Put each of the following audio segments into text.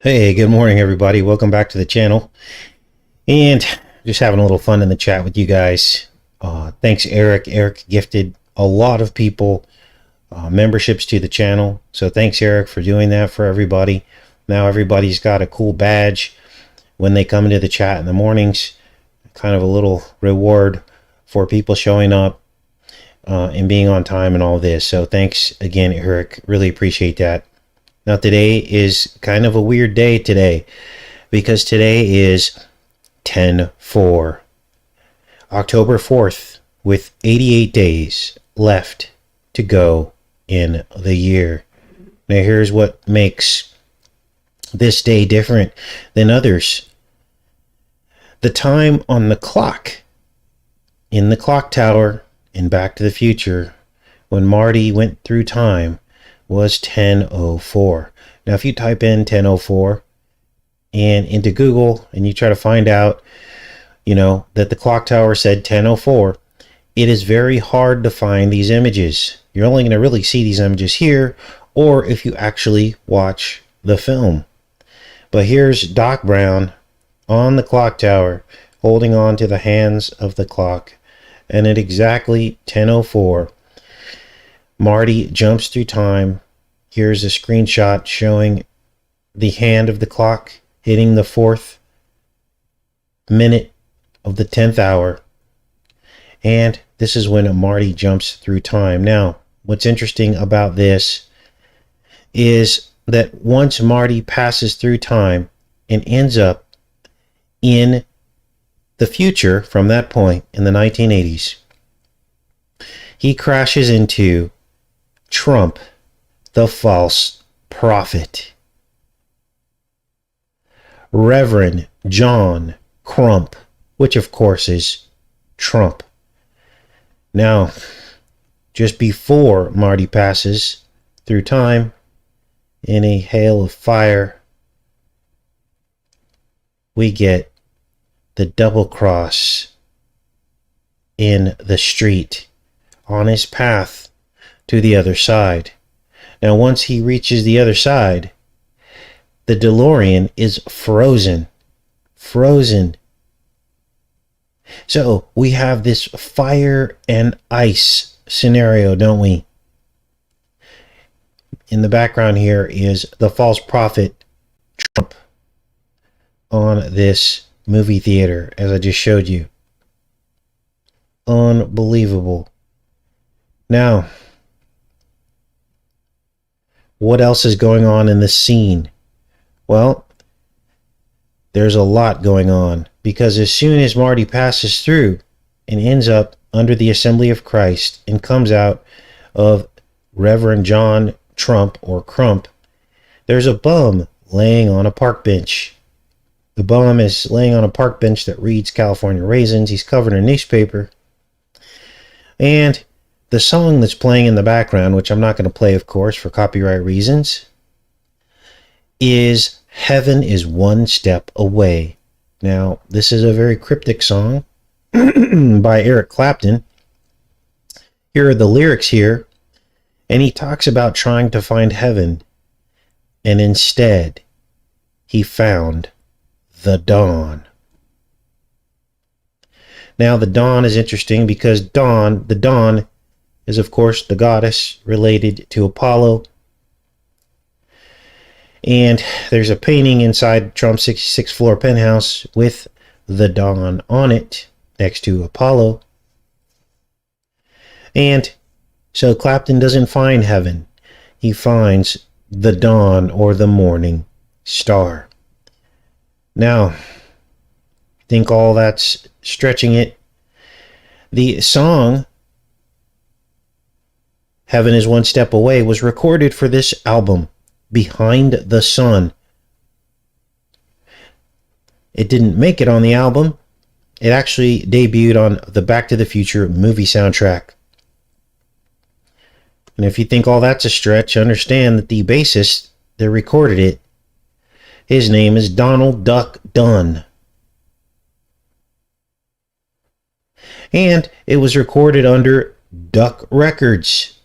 Hey, good morning, everybody. Welcome back to the channel. And just having a little fun in the chat with you guys. Thanks, Eric. Eric gifted a lot of people memberships to the channel. So thanks, Eric, for doing that for everybody. Now everybody's got a cool badge when they come into the chat in the mornings. Kind of a little reward for people showing up and being on time and all this. So thanks again, Eric. Really appreciate that. Now today is kind of a weird day today because today is 10/4, October 4th, with 88 days left to go in the year. Now here's what makes this day different than others. The time on the clock in the clock tower in Back to the Future when Marty went through time was 10:04. Now if you type in 10:04 and into Google and you try to find out, that the clock tower said 10:04, it is very hard to find these images. You're only going to really see these images here or if you actually watch the film. But here's Doc Brown on the clock tower holding on to the hands of the clock, and at exactly 10:04 Marty jumps through time. Here's a screenshot showing the hand of the clock hitting the 4th minute of the 10th hour. And this is when Marty jumps through time. Now, what's interesting about this is that once Marty passes through time and ends up in the future from that point in the 1980s, he crashes into Trump, the false prophet. Reverend John Crump, which of course is Trump. Now, just before Marty passes through time in a hail of fire, we get the double cross in the street on his path to the other side. Now, once he reaches the other side, the DeLorean is frozen. So we have this fire and ice scenario, don't we? In the background here is the false prophet Trump on this movie theater, as I just showed you. Unbelievable. Now, what else is going on in this scene? Well, there's a lot going on, because as soon as Marty passes through and ends up under the Assembly of Christ and comes out of Reverend John Trump or Crump, there's a bum laying on a park bench. The bum is laying on a park bench that reads California Raisins. He's covered in newspaper. And the song that's playing in the background, which I'm not going to play, of course, for copyright reasons, is Heaven is One Step Away. Now, this is a very cryptic song by Eric Clapton. Here are the lyrics here, and he talks about trying to find heaven, and instead, he found the dawn. Now, the dawn is interesting because the dawn is, of course, the goddess related to Apollo. And there's a painting inside Trump's 66th floor penthouse with the dawn on it next to Apollo. And so Clapton doesn't find heaven. He finds the dawn or the morning star. Now, I think all that's stretching it. The song Heaven is One Step Away was recorded for this album, Behind the Sun. It didn't make it on the album. It actually debuted on the Back to the Future movie soundtrack. And if you think all that's a stretch, understand that the bassist that recorded it, his name is Donald Duck Dunn. And it was recorded under Duck Records.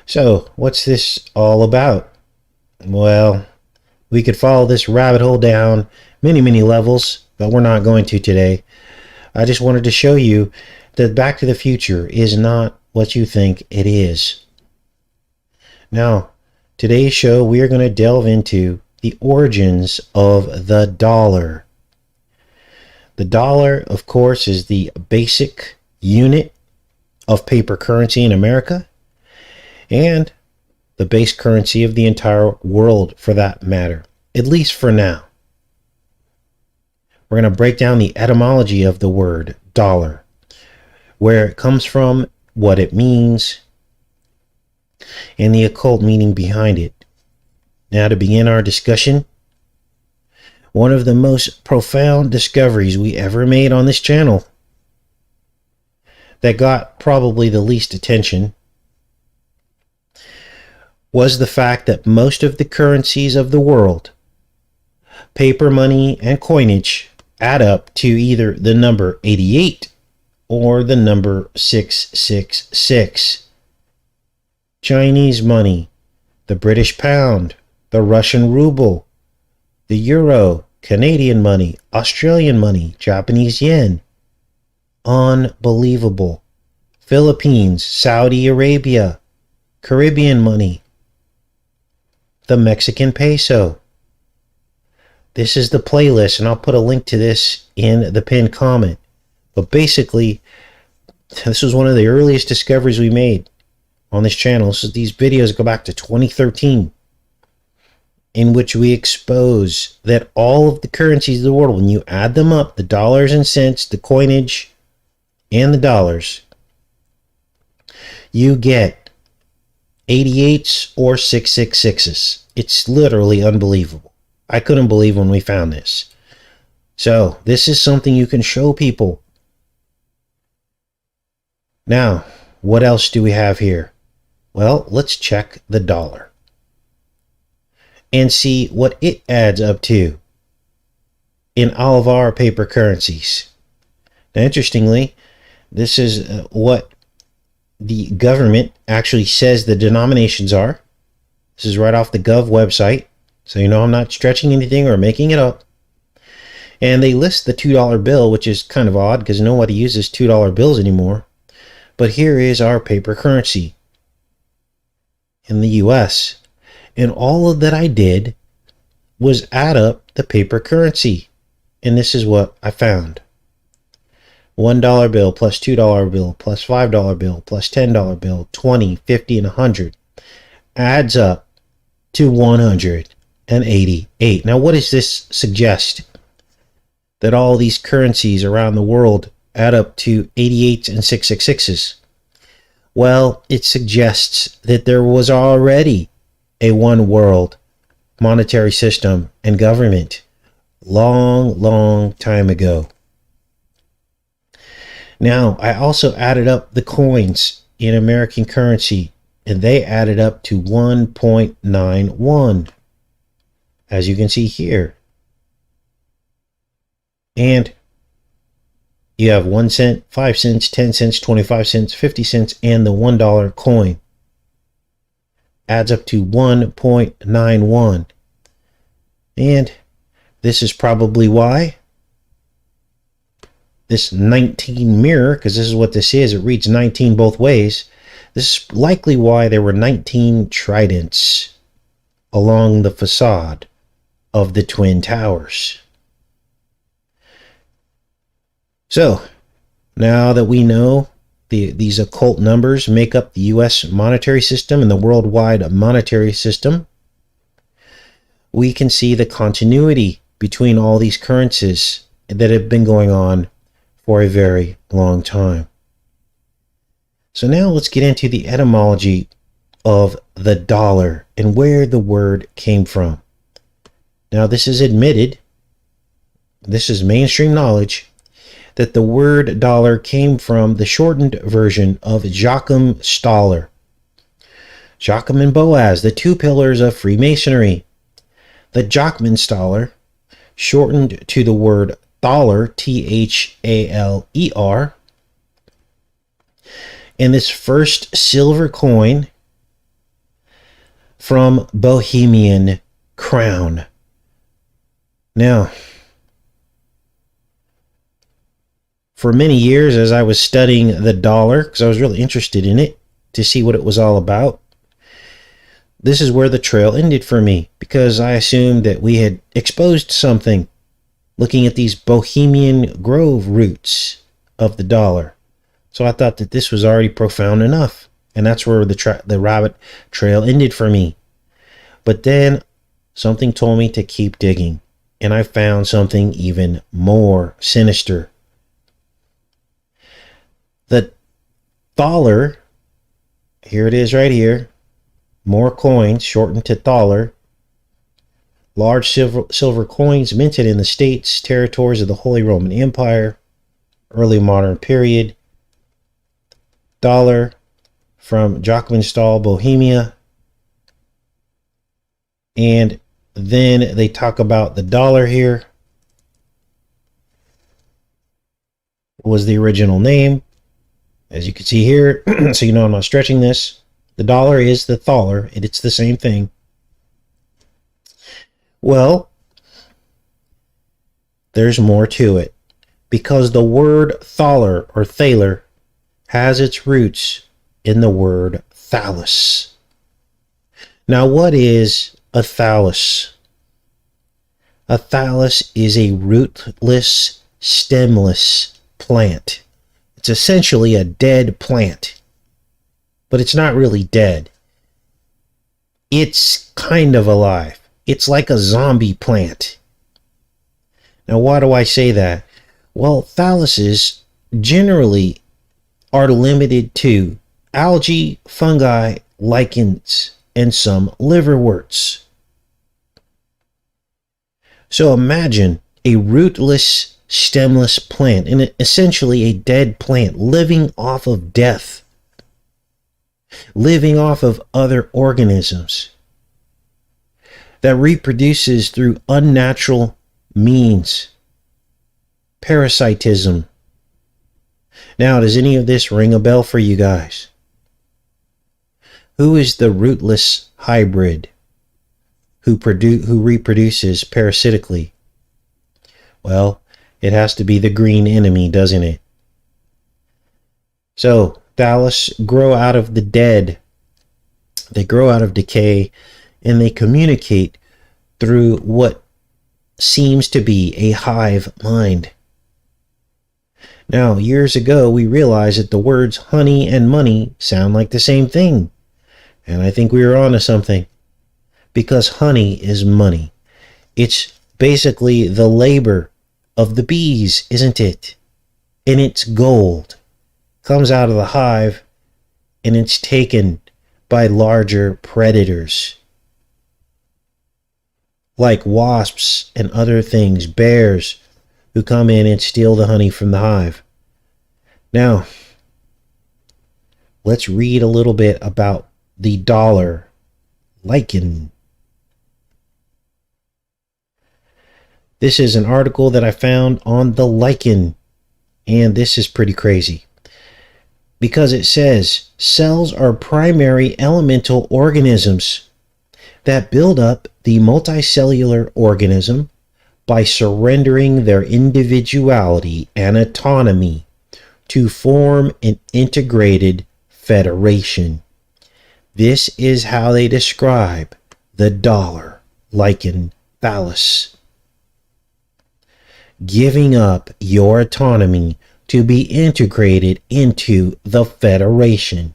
So, what's this all about? Well, we could follow this rabbit hole down many levels, but we're not going to today. I just wanted to show you that Back to the Future is not what you think it is. Now, today's show, we are going to delve into the origins of the dollar. The dollar, of course, is the basic unit of paper currency in America and the base currency of the entire world, for that matter, at least for now. We're going to break down the etymology of the word dollar, where it comes from, what it means, and the occult meaning behind it. Now, to begin our discussion, one of the most profound discoveries we ever made on this channel that got probably the least attention was the fact that most of the currencies of the world, paper money and coinage, add up to either the number 88 or the number 666. Chinese money, the British pound, the Russian ruble, the euro, Canadian money, Australian money, Japanese yen. Unbelievable. Philippines, Saudi Arabia, Caribbean money, the Mexican peso. This is the playlist, and I'll put a link to this in the pinned comment. But basically, this was one of the earliest discoveries we made on this channel. So these videos go back to 2013. In which we expose that all of the currencies of the world, when you add them up, the dollars and cents, the coinage, and the dollars, you get 88s or 666s. It's literally unbelievable. I couldn't believe when we found this. So this is something you can show people. Now, what else do we have here? Well, let's check the dollar and see what it adds up to in all of our paper currencies. Now, interestingly, this is what the government actually says the denominations are. This is right off the Gov website, so you know I'm not stretching anything or making it up. And they list the $2 bill, which is kind of odd because nobody uses $2 bills anymore. But here is our paper currency in the US. And all of that I did was add up the paper currency. And this is what I found. $1 bill plus $2 bill plus $5 bill plus $10 bill, 20, 50, and 100 adds up to 188. Now, what does this suggest? That all these currencies around the world add up to 88s and 666s. Well, it suggests that there was already a one world monetary system and government long time ago. Now, I also added up the coins in American currency, and they added up to 1.91, as you can see here. And you have 1 cent, 5 cents, 10 cents, 25 cents, 50 cents, and the $1 coin. Adds up to 1.91. And this is probably why this 19 mirror, because this is what this is, it reads 19 both ways. This is likely why there were 19 tridents along the facade of the Twin Towers. So, now that we know these occult numbers make up the U.S. monetary system and the worldwide monetary system, we can see the continuity between all these currencies that have been going on for a very long time. So now let's get into the etymology of the dollar and where the word came from. Now, this is admitted, this is mainstream knowledge, that the word dollar came from the shortened version of Joachim Staller. Joachim and Boaz, the two pillars of Freemasonry. The Joachim Staller, shortened to the word thaler, T-H-A-L-E-R. And this first silver coin from Bohemian crown. Now, for many years, as I was studying the dollar, because I was really interested in it to see what it was all about, this is where the trail ended for me, because I assumed that we had exposed something looking at these Bohemian Grove roots of the dollar. So I thought that this was already profound enough, and that's where the rabbit trail ended for me. But then something told me to keep digging, and I found something even more sinister. The thaler, here it is right here, more coins shortened to thaler, large silver coins minted in the states, territories of the Holy Roman Empire, early modern period. Dollar from Jacobenstal, Bohemia. And then they talk about the dollar here. What was the original name? As you can see here, so you know I'm not stretching this. The dollar is the thaler, and it's the same thing. Well, there's more to it, because the word thaler or thaler has its roots in the word thallus. Now, what is a thallus? A thallus is a rootless, stemless plant. It's essentially a dead plant, but it's not really dead. It's kind of alive. It's like a zombie plant. Now, why do I say that? Well, thalluses generally are limited to algae, fungi, lichens, and some liverworts. So imagine a rootless, stemless plant, and essentially a dead plant living off of death, living off of other organisms, that reproduces through unnatural means, parasitism. Now, does any of this ring a bell for you guys? Who is the rootless hybrid who reproduces parasitically? Well, it has to be the green enemy, doesn't it? So, thallus grow out of the dead. They grow out of decay, and they communicate through what seems to be a hive mind. Now, years ago, we realized that the words honey and money sound like the same thing. And I think we were onto something. Because honey is money. It's basically the labor of the bees, isn't it? And it's gold. Comes out of the hive, and it's taken by larger predators, like wasps and other things, bears, who come in and steal the honey from the hive. Now, let's read a little bit about the dollar lichen. This is an article that I found on the lichen, and this is pretty crazy, because it says cells are primary elemental organisms that build up the multicellular organism by surrendering their individuality and autonomy to form an integrated federation. This is how they describe the dollar lichen thallus. Giving up your autonomy to be integrated into the federation.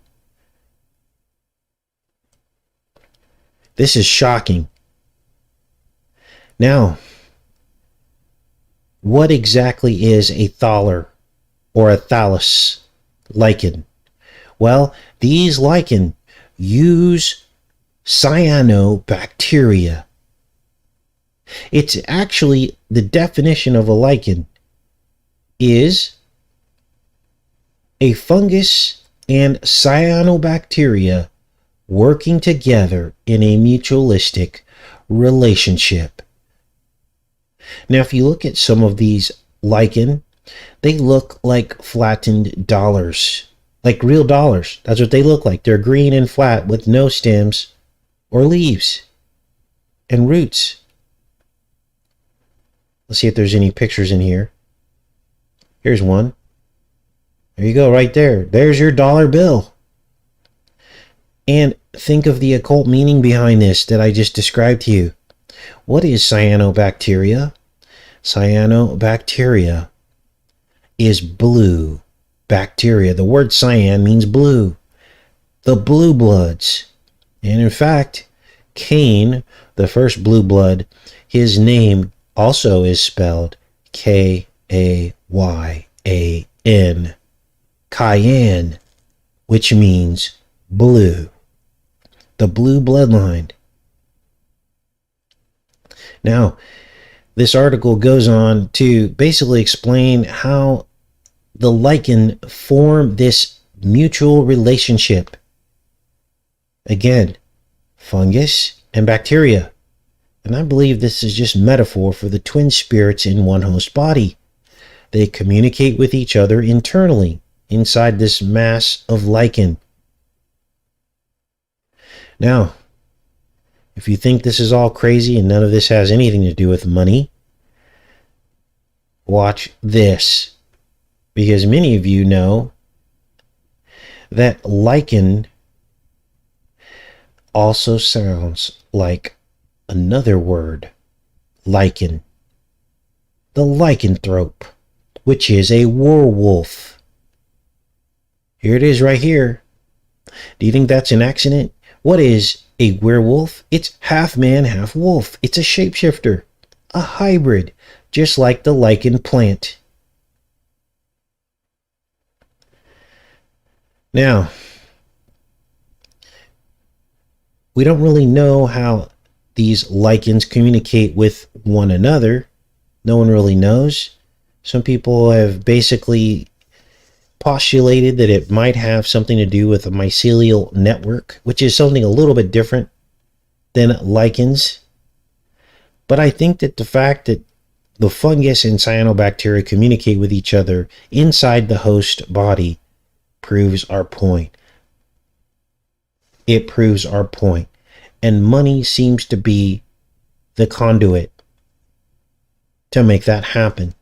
This is shocking. Now, what exactly is a thaler or a thallus lichen? Well, these lichen use cyanobacteria. It's actually, the definition of a lichen is a fungus and cyanobacteria working together in a mutualistic relationship. Now, if you look at some of these lichen, they look like flattened dollars, like real dollars. That's what they look like. They're green and flat with no stems, or leaves and roots. Let's see if there's any pictures in here. Here's one. There you go, right there. There's your dollar bill. And think of the occult meaning behind this that I just described to you. What is cyanobacteria? Cyanobacteria is blue bacteria. The word cyan means blue. The blue bloods. And in fact, Cain, the first blue blood, his name also is spelled K-A-Y-A-N. Cayenne, which means blue. The blue bloodline. Now, this article goes on to basically explain how the lichen form this mutual relationship. Again, fungus and bacteria. And I believe this is just metaphor for the twin spirits in one host body. They communicate with each other internally inside this mass of lichen. Now, if you think this is all crazy and none of this has anything to do with money, watch this. Because many of you know that lichen also sounds like another word, lichen. The lycanthrope, which is a werewolf. Here it is right here. Do you think that's an accident? What is a werewolf? It's half man, half wolf. It's a shapeshifter, a hybrid, just like the lichen plant. Now, we don't really know how these lichens communicate with one another. No one really knows. Some people have basically postulated that it might have something to do with a mycelial network, which is something a little bit different than lichens. But I think that the fact that the fungus and cyanobacteria communicate with each other inside the host body proves our point. It proves our point. And money seems to be the conduit to make that happen.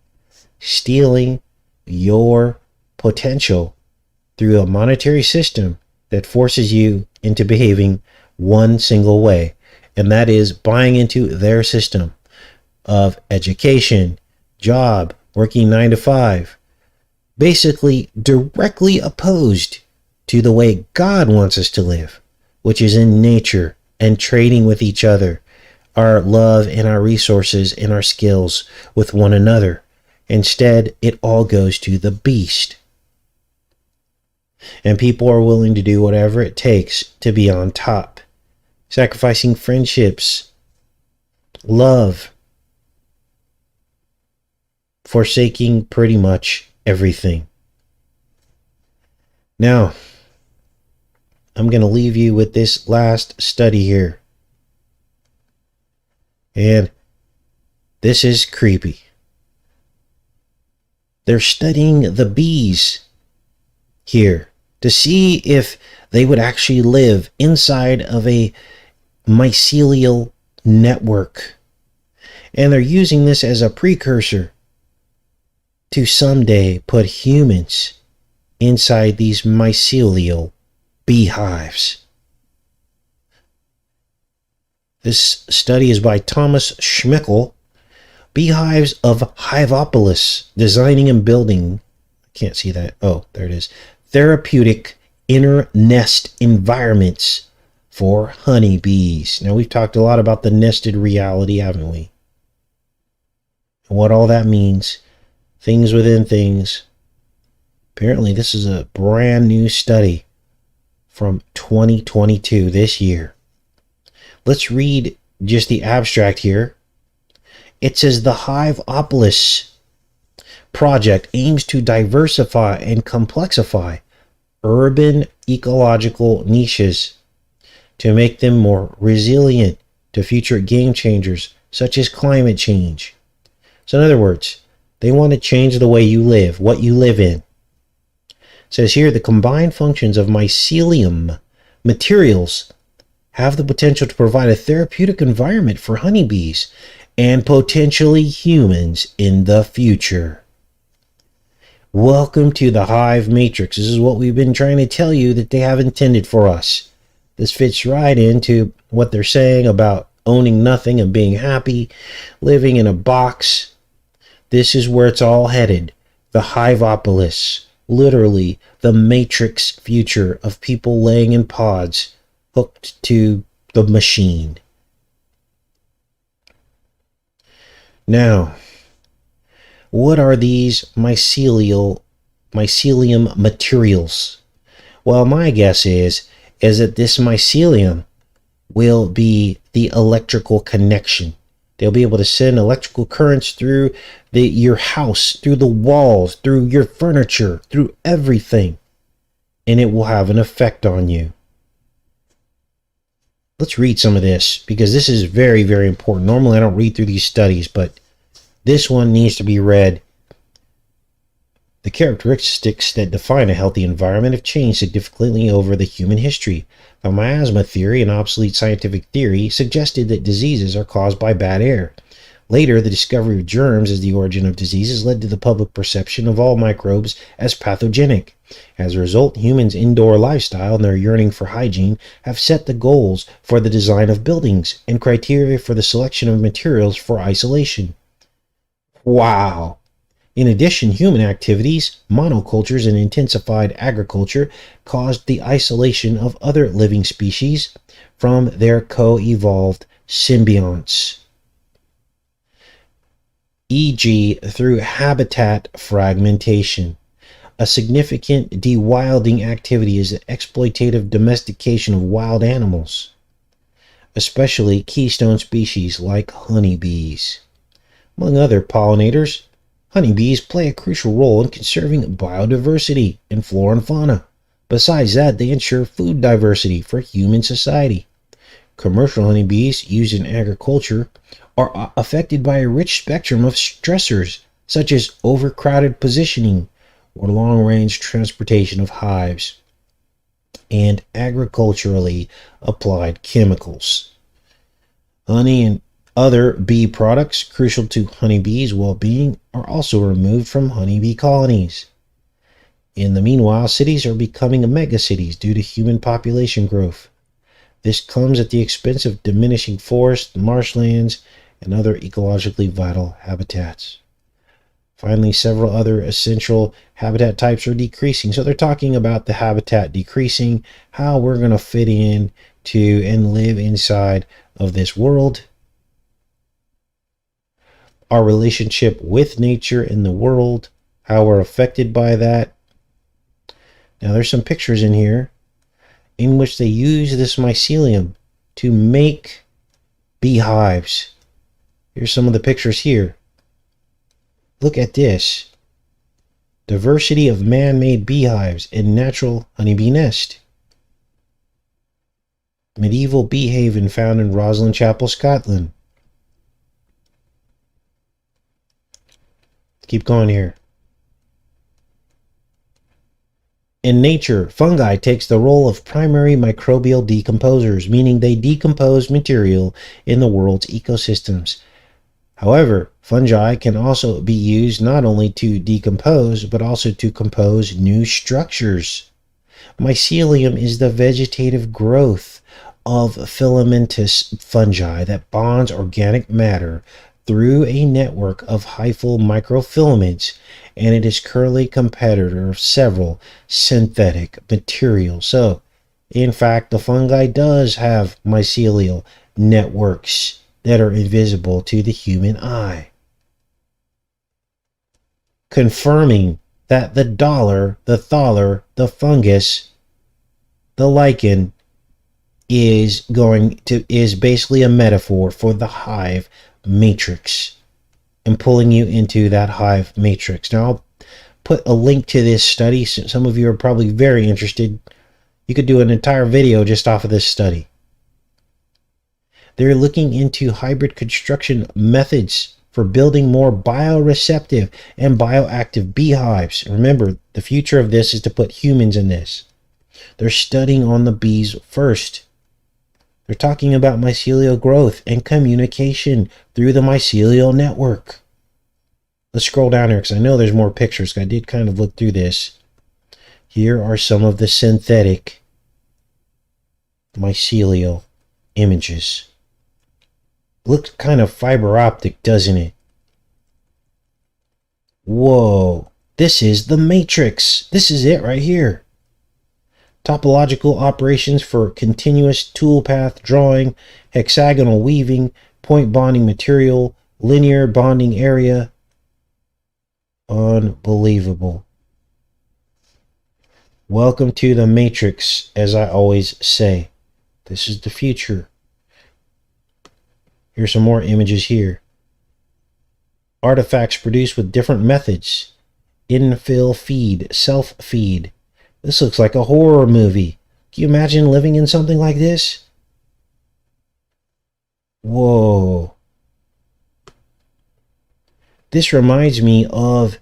Stealing your potential through a monetary system that forces you into behaving one single way, and that is buying into their system of education, job, working 9 to 5, basically directly opposed to the way God wants us to live, which is in nature and trading with each other, our love and our resources and our skills with one another. Instead, it all goes to the beast. And people are willing to do whatever it takes to be on top, sacrificing friendships, love, forsaking pretty much everything. Now, I'm going to leave you with this last study here. And this is creepy. They're studying the bees here to see if they would actually live inside of a mycelial network. And they're using this as a precursor to someday put humans inside these mycelial beehives. This study is by Thomas Schmickel. Beehives of Hiveopolis, designing and building, I can't see that, oh, there it is, therapeutic inner nest environments for honeybees. Now, we've talked a lot about the nested reality, haven't we? And what all that means, things within things. Apparently, this is a brand new study from 2022, this year. Let's read just the abstract here. It says the Hiveopolis project aims to diversify and complexify urban ecological niches to make them more resilient to future game changers such as climate change. So in other words, they want to change the way you live, what you live in. It says here the combined functions of mycelium materials have the potential to provide a therapeutic environment for honeybees and potentially humans in the future. Welcome to the Hive Matrix. This is what we've been trying to tell you that they have intended for us. This fits right into what they're saying about owning nothing and being happy, living in a box. This is where it's all headed. The Hiveopolis. Literally, the Matrix future of people laying in pods hooked to the machine. Now, what are these mycelium materials? Well, my guess is that this mycelium will be the electrical connection. They'll be able to send electrical currents through your house, through the walls, through your furniture, through everything. And it will have an effect on you. Let's read some of this because this is very, very important. Normally I don't read through these studies, but this one needs to be read. The characteristics that define a healthy environment have changed significantly over the human history. The miasma theory, an obsolete scientific theory, suggested that diseases are caused by bad air. Later, the discovery of germs as the origin of diseases led to the public perception of all microbes as pathogenic. As a result, humans' indoor lifestyle and their yearning for hygiene have set the goals for the design of buildings and criteria for the selection of materials for isolation. Wow! In addition, human activities, monocultures, and intensified agriculture caused the isolation of other living species from their co-evolved symbionts, e.g. through habitat fragmentation. A significant de-wilding activity is the exploitative domestication of wild animals, especially keystone species like honeybees. Among other pollinators, honeybees play a crucial role in conserving biodiversity in flora and fauna. Besides that, they ensure food diversity for human society. Commercial honeybees used in agriculture are affected by a rich spectrum of stressors, such as overcrowded positioning or long-range transportation of hives, and agriculturally applied chemicals. Honey and other bee products crucial to honeybees' well-being are also removed from honeybee colonies. In the meanwhile, cities are becoming megacities due to human population growth. This comes at the expense of diminishing forests, marshlands, and other ecologically vital habitats. Finally, several other essential habitat types are decreasing. So they're talking about the habitat decreasing, how we're going to fit in to and live inside of this world, our relationship with nature and the world, how we're affected by that. Now there's some pictures in here in which they use this mycelium to make beehives. Here's some of the pictures here. Look at this. Diversity of man-made beehives in natural honeybee nest. Medieval bee haven found in Roslin Chapel, Scotland. Keep going here. In nature, fungi takes the role of primary microbial decomposers, meaning they decompose material in the world's ecosystems. However, fungi can also be used not only to decompose, but also to compose new structures. Mycelium is the vegetative growth of filamentous fungi that bonds organic matter through a network of hyphal microfilaments, and it is currently a competitor of several synthetic materials. So, in fact, the fungi does have mycelial networks that are invisible to the human eye, confirming that the dollar, the thaler, the fungus, the lichen is basically a metaphor for the hive matrix and pulling you into that hive matrix. Now I'll put a link to this study. Some of you are probably very interested. You could do an entire video just off of this study. They're looking into hybrid construction methods for building more bioreceptive and bioactive beehives. Remember, the future of this is to put humans in this. They're studying on the bees first. They're talking about mycelial growth and communication through the mycelial network. Let's scroll down here because I know there's more pictures. I did kind of look through this. Here are some of the synthetic mycelial images. Looks kind of fiber optic, doesn't it? Whoa, this is the matrix. This is it right here. Topological operations for continuous toolpath drawing, hexagonal weaving, point bonding material, linear bonding area. Unbelievable. Welcome to the matrix, as I always say. This is the future. Here's some more images here. Artifacts produced with different methods. Infill feed, self-feed. This looks like a horror movie. Can you imagine living in something like this? Whoa. This reminds me of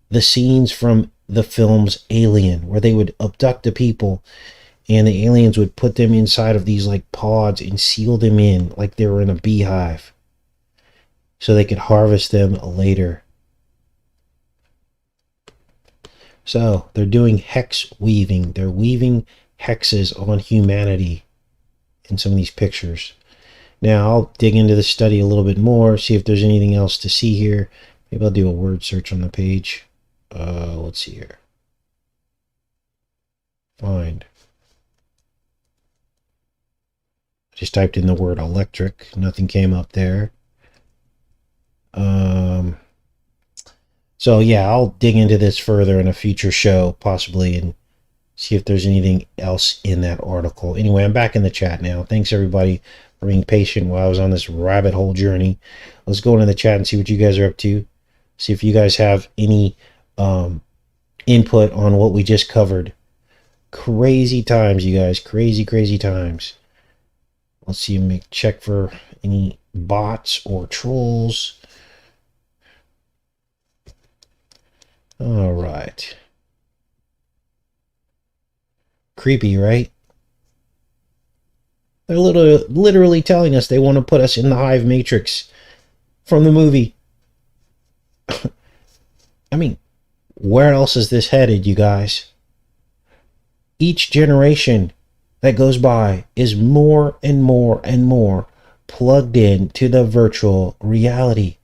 the scenes from the films Alien, where they would abduct the people and the aliens would put them inside of these like pods and seal them in like they were in a beehive so they could harvest them later. So they're doing hex weaving. They're weaving hexes on humanity in some of these pictures. Now I'll dig into the study a little bit more, see if there's anything else to see here. Maybe I'll do a word search on the page. Let's see here. Find. I just typed in the word electric. Nothing came up there. So yeah, I'll dig into this further in a future show, possibly, and see if there's anything else in that article. Anyway, I'm back in the chat now. Thanks everybody for being patient while I was on this rabbit hole journey. Let's go into the chat and see what you guys are up to. See if you guys have any input on what we just covered. Crazy times, you guys. Crazy times. Let's see, check for any bots or trolls. All right. Creepy, right? They're literally telling us they want to put us in the Hive Matrix from the movie. I mean, where else is this headed, you guys? Each generation that goes by is more and more and more plugged in to the virtual reality.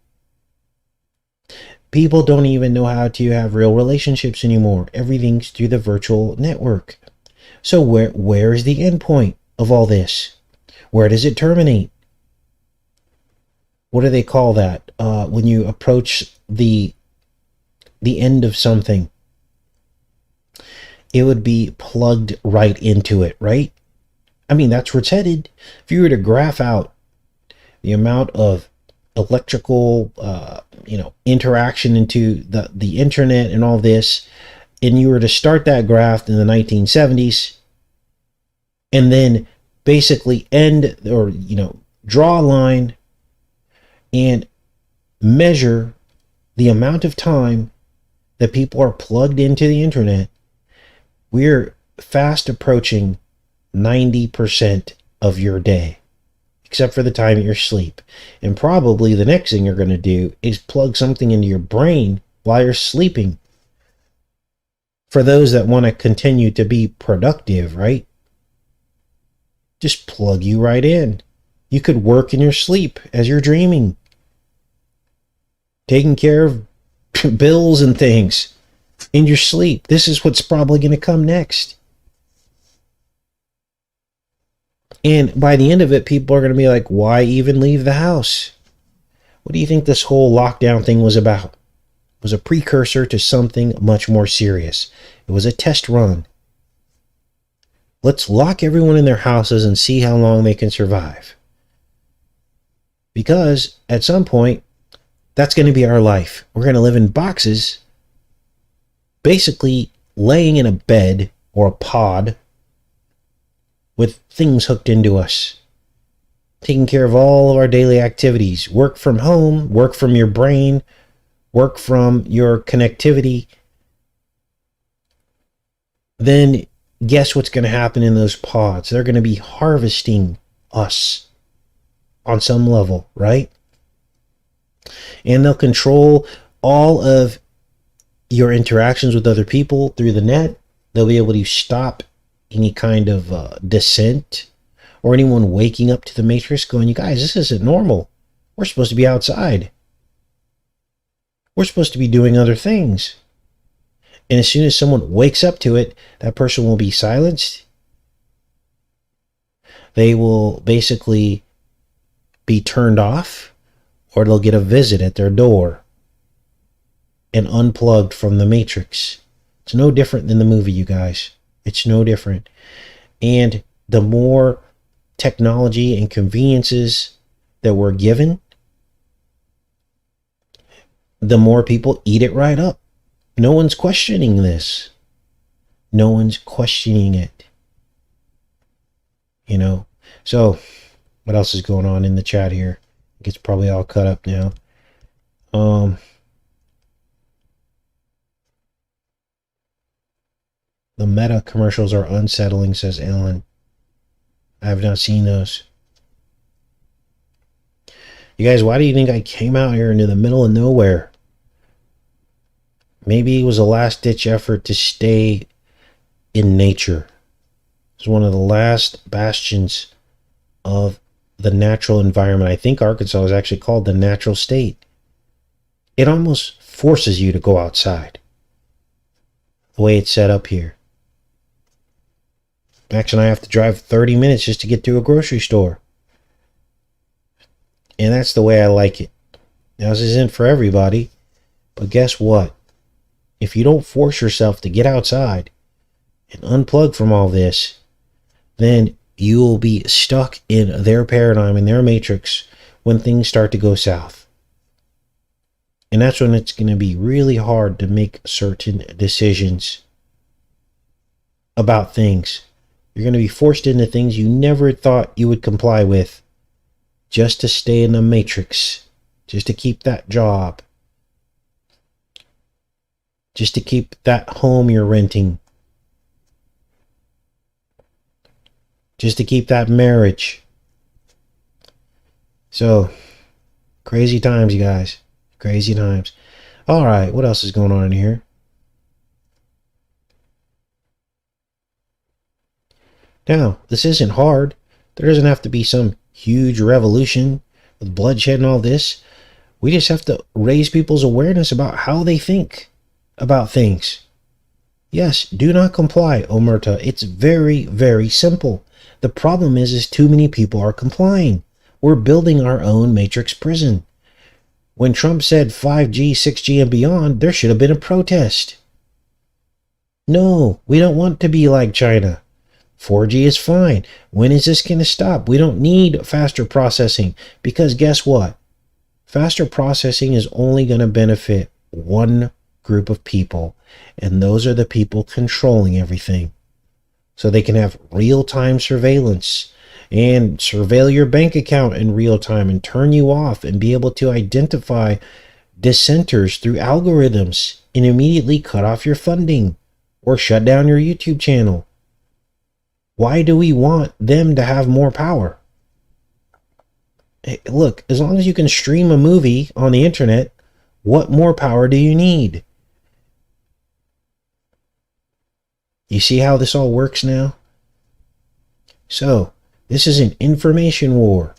People don't even know how to have real relationships anymore. Everything's through the virtual network. So where is the end point of all this? Where does it terminate? What do they call that? When you approach the end of something, it would be plugged right into it, right? I mean, that's where it's headed. If you were to graph out the amount of electrical, interaction into the internet and all this, and you were to start that graph in the 1970s, and then basically end or, draw a line and measure the amount of time that people are plugged into the internet, we're fast approaching 90% of your day, except for the time at your sleep. And probably the next thing you're going to do is plug something into your brain while you're sleeping. For those that want to continue to be productive, right? Just plug you right in. You could work in your sleep as you're dreaming, taking care of bills and things in your sleep. This is what's probably going to come next. And by the end of it, people are going to be like, why even leave the house? What do you think this whole lockdown thing was about? It was a precursor to something much more serious. It was a test run. Let's lock everyone in their houses and see how long they can survive. Because at some point, that's going to be our life. We're going to live in boxes, basically laying in a bed or a pod with things hooked into us, taking care of all of our daily activities. Work from home, work from your brain, work from your connectivity. Then guess what's going to happen in those pods? They're going to be harvesting us on some level, right? And they'll control all of your interactions with other people through the net. They'll be able to stop any kind of dissent or anyone waking up to the Matrix going, you guys, this isn't normal. We're supposed to be outside. We're supposed to be doing other things. And as soon as someone wakes up to it, that person will be silenced. They will basically be turned off, or they'll get a visit at their door and unplugged from the Matrix. It's no different than the movie, you guys. It's no different. And the more technology and conveniences that we're given, the more people eat it right up. No one's questioning this. No one's questioning it. You know? So, what else is going on in the chat here? I think it's probably all cut up now. The Meta commercials are unsettling, says Ellen. I have not seen those. You guys, why do you think I came out here into the middle of nowhere? Maybe it was a last-ditch effort to stay in nature. It's one of the last bastions of the natural environment. I think Arkansas is actually called the natural state. It almost forces you to go outside, the way it's set up here. Max and I have to drive 30 minutes just to get to a grocery store. And that's the way I like it. Now, this isn't for everybody, but guess what? If you don't force yourself to get outside and unplug from all this, then you will be stuck in their paradigm, in their matrix, when things start to go south. And that's when it's going to be really hard to make certain decisions about things. You're going to be forced into things you never thought you would comply with, just to stay in the matrix, just to keep that job, just to keep that home you're renting, just to keep that marriage. So, crazy times, you guys. Crazy times. All right, what else is going on in here? Now, this isn't hard. There doesn't have to be some huge revolution with bloodshed and all this. We just have to raise people's awareness about how they think about things. Yes, do not comply, Omerta. It's very, very simple. The problem is too many people are complying. We're building our own matrix prison. When Trump said 5G, 6G, and beyond, there should have been a protest. No, we don't want to be like China. 4G is fine. When is this going to stop? We don't need faster processing, because guess what? Faster processing is only going to benefit one group of people, and those are the people controlling everything. So they can have real-time surveillance and surveil your bank account in real time and turn you off and be able to identify dissenters through algorithms and immediately cut off your funding or shut down your YouTube channel. Why do we want them to have more power? Hey, look, as long as you can stream a movie on the internet, what more power do you need? You see how this all works now? So, this is an information war.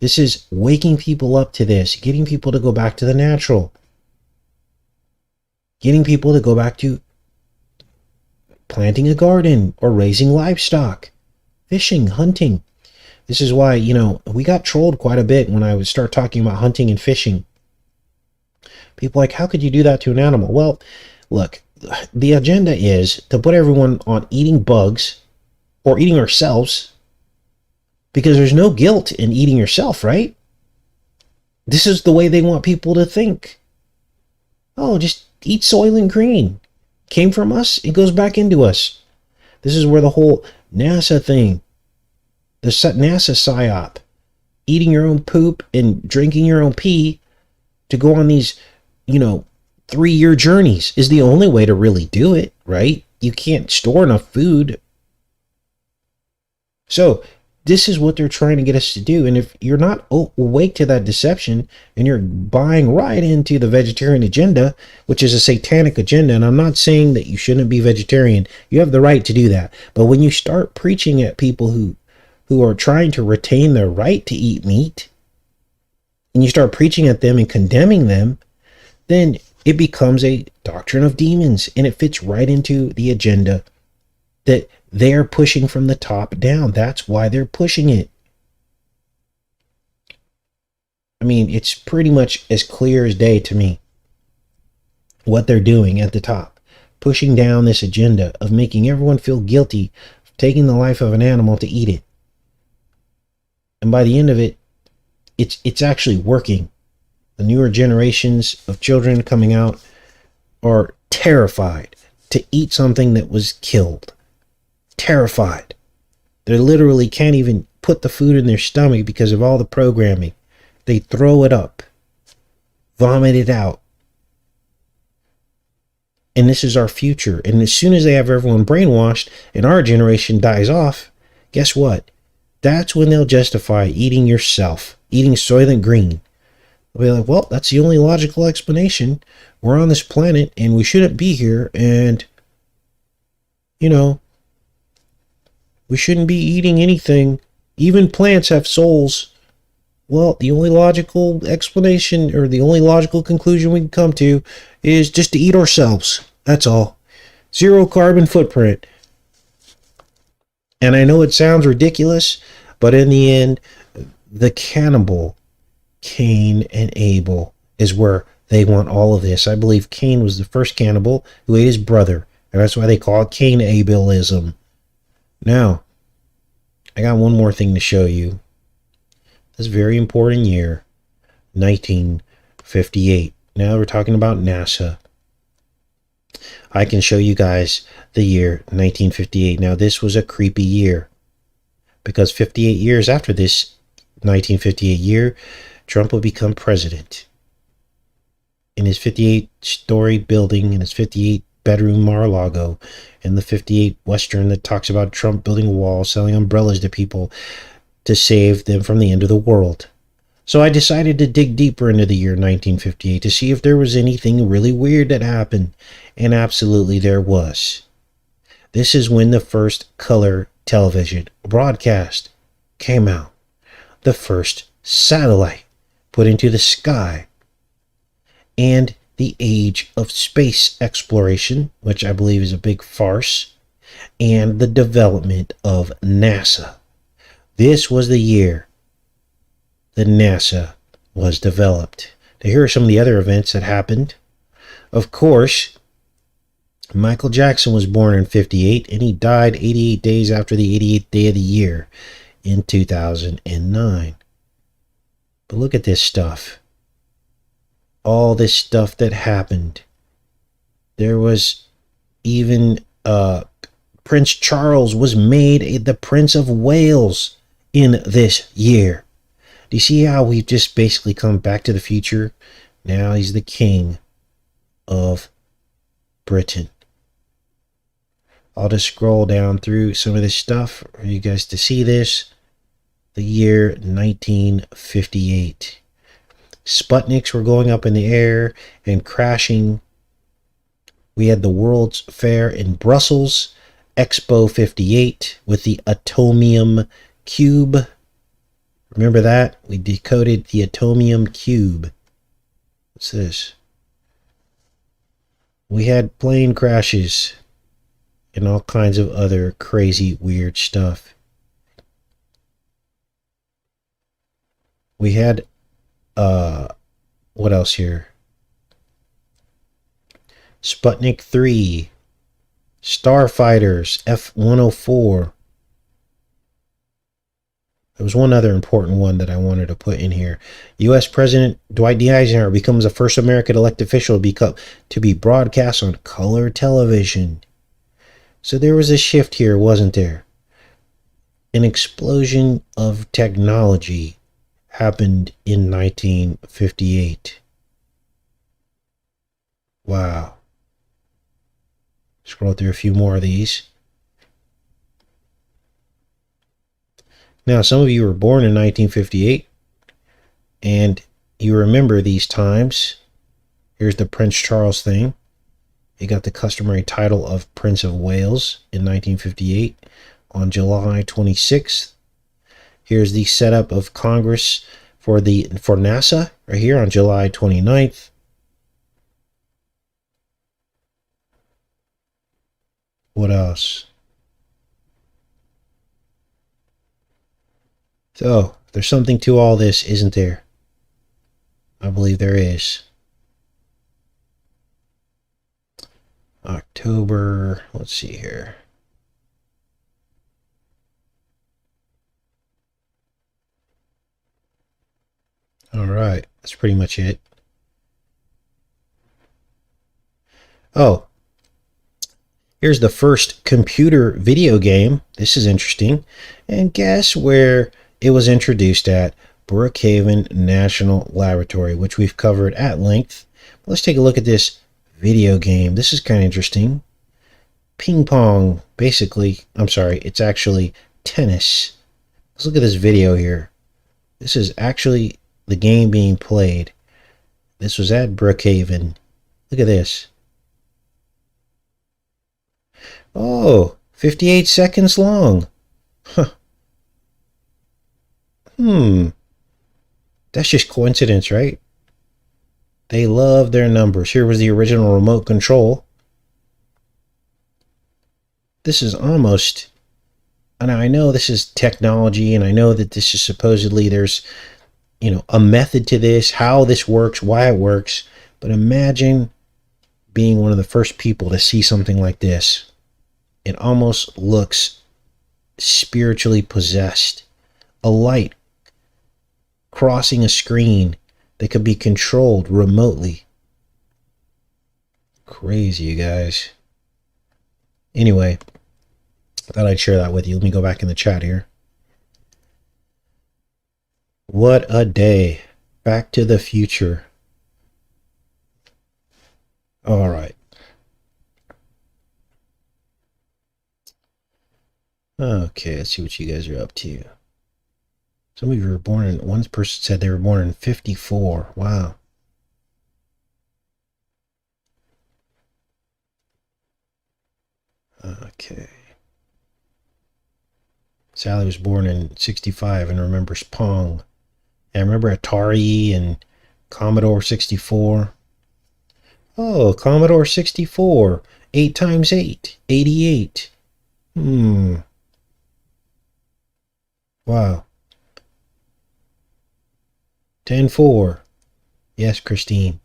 This is waking people up to this, getting people to go back to the natural. Getting people to go back to planting a garden or raising livestock, fishing, hunting. This is why, we got trolled quite a bit when I would start talking about hunting and fishing. People are like, how could you do that to an animal? Well, look, the agenda is to put everyone on eating bugs or eating ourselves, because there's no guilt in eating yourself, right? This is the way they want people to think. Oh, just eat Soylent Green. Came from us, it goes back into us. This is where the whole NASA thing, the NASA psyop, eating your own poop and drinking your own pee to go on these, 3-year journeys is the only way to really do it, right? You can't store enough food So this is what they're trying to get us to do. And if you're not awake to that deception and you're buying right into the vegetarian agenda, which is a satanic agenda, and I'm not saying that you shouldn't be vegetarian, you have the right to do that. But when you start preaching at people who are trying to retain their right to eat meat, and you start preaching at them and condemning them, then it becomes a doctrine of demons, and it fits right into the agenda that they're pushing from the top down. That's why they're pushing it. I mean, it's pretty much as clear as day to me what they're doing at the top, pushing down this agenda of making everyone feel guilty for taking the life of an animal to eat it. And by the end of it, it's actually working. The newer generations of children coming out are terrified to eat something that was killed. Terrified. They literally can't even put the food in their stomach because of all the programming. They throw it up, vomit it out. And this is our future. And as soon as they have everyone brainwashed and our generation dies off, guess what? That's when they'll justify eating yourself, eating Soylent Green. They'll be like, well, that's the only logical explanation. We're on this planet and we shouldn't be here. And, you know, we shouldn't be eating anything. Even plants have souls. Well, the only logical explanation or the only logical conclusion we can come to is just to eat ourselves. That's all. Zero carbon footprint. And I know it sounds ridiculous, but in the end, the cannibal, Cain and Abel, is where they want all of this. I believe Cain was the first cannibal who ate his brother. And that's why they call it Cain-Abelism. Now, I got one more thing to show you. This very important year, 1958. Now we're talking about NASA. I can show you guys the year 1958. Now this was a creepy year because 58 years after this 1958 year, Trump would become president. In his 58-story building, in his 58-bedroom Mar-a-Lago, in the 58 Western that talks about Trump building a wall, selling umbrellas to people to save them from the end of the world. So I decided to dig deeper into the year 1958 to see if there was anything really weird that happened, and absolutely there was. This is when the first color television broadcast came out. The first satellite put into the sky. And the age of space exploration, which I believe is a big farce, and the development of NASA. This was the year that NASA was developed. Now, here are some of the other events that happened. Of course, Michael Jackson was born in 58 and he died 88 days after the 88th day of the year in 2009. But look at this stuff. All this stuff that happened. There was even Prince Charles was made the Prince of Wales in this year. Do you see how we've just basically come back to the future? Now he's the king of Britain. I'll just scroll down through some of this stuff for you guys to see this. The year 1958. Sputniks were going up in the air and crashing. We had the World's Fair in Brussels, Expo 58 with the atomium cube. Remember that? We decoded the atomium cube. What's this? We had plane crashes and all kinds of other crazy, weird stuff. We had, what else here? Sputnik 3, Starfighters, F-104. There was one other important one that I wanted to put in here. U.S. President Dwight D. Eisenhower becomes the first American elected official to be broadcast on color television. So there was a shift here, wasn't there? An explosion of technology happened in 1958. Wow. Scroll through a few more of these. Now, some of you were born in 1958, and you remember these times. Here's the Prince Charles thing. He got the customary title of Prince of Wales in 1958 on July 26th. Here's the setup of Congress for NASA right here on July 29th. What else? So, there's something to all this, isn't there? I believe there is. October, let's see here. All right, that's pretty much it. Oh, here's the first computer video game. This is interesting. And guess where it was introduced at? Brookhaven National Laboratory, which we've covered at length. Let's take a look at this video game. This is kind of interesting. Ping pong, basically. I'm sorry, it's actually tennis. Let's look at this video here. This is actually the game being played. This was at Brookhaven. Look at this. Oh, 58 seconds long. Huh. That's just coincidence, right? They love their numbers. Here was the original remote control. This is almost, and I know this is technology, and I know that this is supposedly there's, a method to this, how this works, why it works. But imagine being one of the first people to see something like this. It almost looks spiritually possessed. A light crossing a screen that could be controlled remotely. Crazy, you guys. Anyway, I thought I'd share that with you. Let me go back in the chat here. What a day. Back to the future. All right. Okay, let's see what you guys are up to. Some of you were born in, one person said they were born in 54. Wow. Okay. Sally was born in 65 and remembers Pong. And I remember Atari and Commodore 64. Oh, Commodore 64. 8 times 8. 88. Wow. 10-4. Yes, Christine.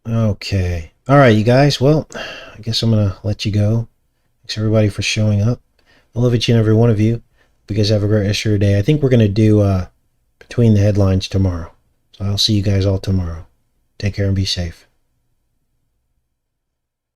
Okay. All right, you guys. Well, I guess I'm going to let you go. Thanks, everybody, for showing up. I love each and every one of you. You guys have a great rest of your day. I think we're going to do Between the Headlines tomorrow. So I'll see you guys all tomorrow. Take care and be safe.